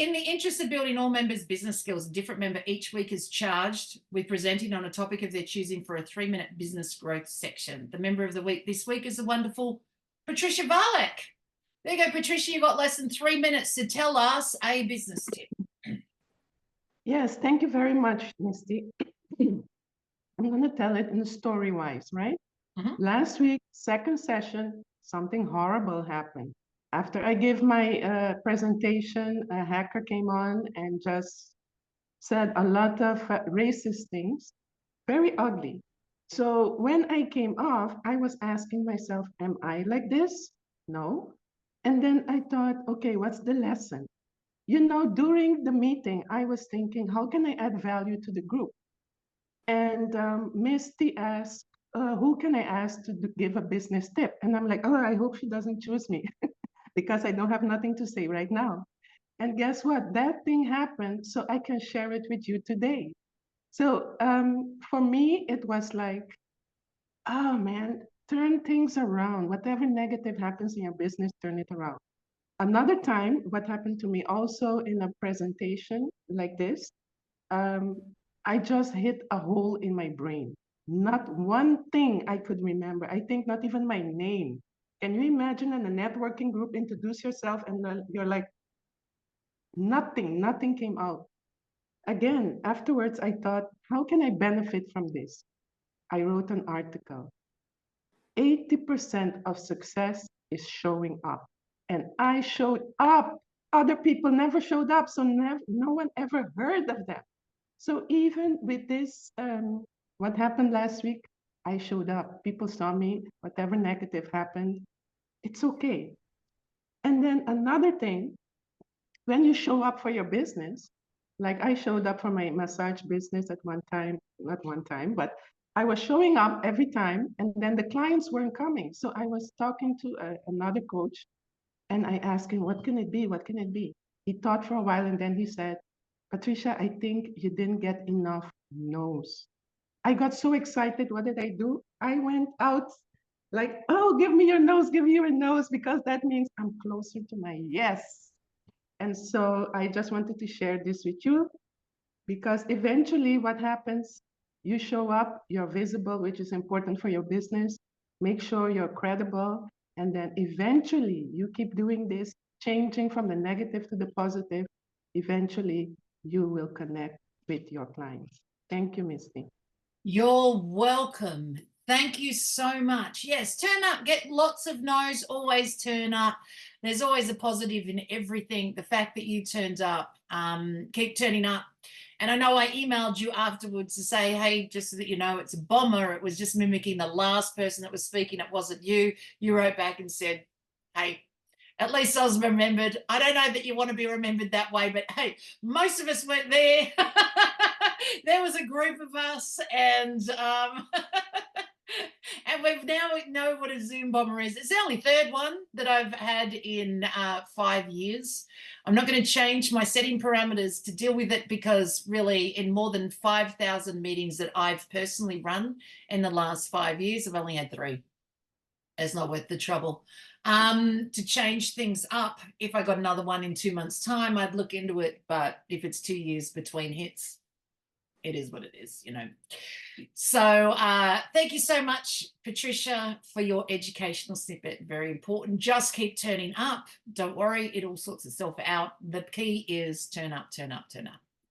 In the interest of building all members' business skills, a different member each week is charged with presenting on a topic of their choosing for a 3-minute business growth section. The member of the week this week is the wonderful Patricia Varlack. There you go, Patricia. You've got less than 3 minutes to tell us a business tip. Yes, thank you very much, Misty. I'm going to tell it in story-wise, right? Last week, second session, something horrible happened. After I gave my presentation, a hacker came on and just said a lot of racist things, very ugly. So when I came off, I was asking myself, am I like this? No. And then I thought, okay, what's the lesson? You know, during the meeting, I was thinking, how can I add value to the group? And Misty asked, who can I ask to give a business tip? And I'm like, oh, I hope she doesn't choose me because I don't have nothing to say right now. And guess what? That thing happened, so I can share it with you today. So for me, it was like, oh man, turn things around. Whatever negative happens in your business, turn it around. Another time, what happened to me also in a presentation like this, I just hit a hole in my brain. Not one thing I could remember. I think not even my name. Can you imagine in a networking group, introduce yourself and you're like, nothing came out. Again, afterwards, I thought, how can I benefit from this? I wrote an article. 80% of success is showing up. And I showed up. Other people never showed up, so no one ever heard of them. So even with this, what happened last week, I showed up. People saw me, whatever negative happened, it's okay. And then another thing, when you show up for your business, like I showed up for my massage business at one time, not one time, but I was showing up every time and then the clients weren't coming. So I was talking to another coach and I asked him, what can it be? What can it be? He thought for a while and then he said, Patricia, I think you didn't get enough no's. I got so excited. What did I do? I went out like, oh, give me your nose, give me your nose, because that means I'm closer to my yes. And so I just wanted to share this with you because eventually what happens, you show up, you're visible, which is important for your business. Make sure you're credible. And then eventually you keep doing this, changing from the negative to the positive. Eventually you will connect with your clients. Thank you, Misty. You're welcome. Thank you so much. Yes, turn up, get lots of no's, always turn up. There's always a positive in everything. The fact that you turned up, keep turning up. And I know I emailed you afterwards to say, hey, just so that you know, it's a bomber. It was just mimicking the last person that was speaking. It wasn't you. You wrote back and said, hey, at least I was remembered. I don't know that you want to be remembered that way, but hey, most of us weren't there. There was a group of us, and and we now know what a Zoom bomber is. It's the only third one that I've had in 5 years. I'm not going to change my setting parameters to deal with it because really in more than 5,000 meetings that I've personally run in the last 5 years, I've only had 3. It's not worth the trouble. To change things up, if I got another one in 2 months' time, I'd look into it. But if it's 2 years between hits, it is what it is, you know. So thank you so much, Patricia, for your educational snippet. Very important. Just keep turning up. Don't worry, it all sorts itself out. The key is turn up, turn up, turn up.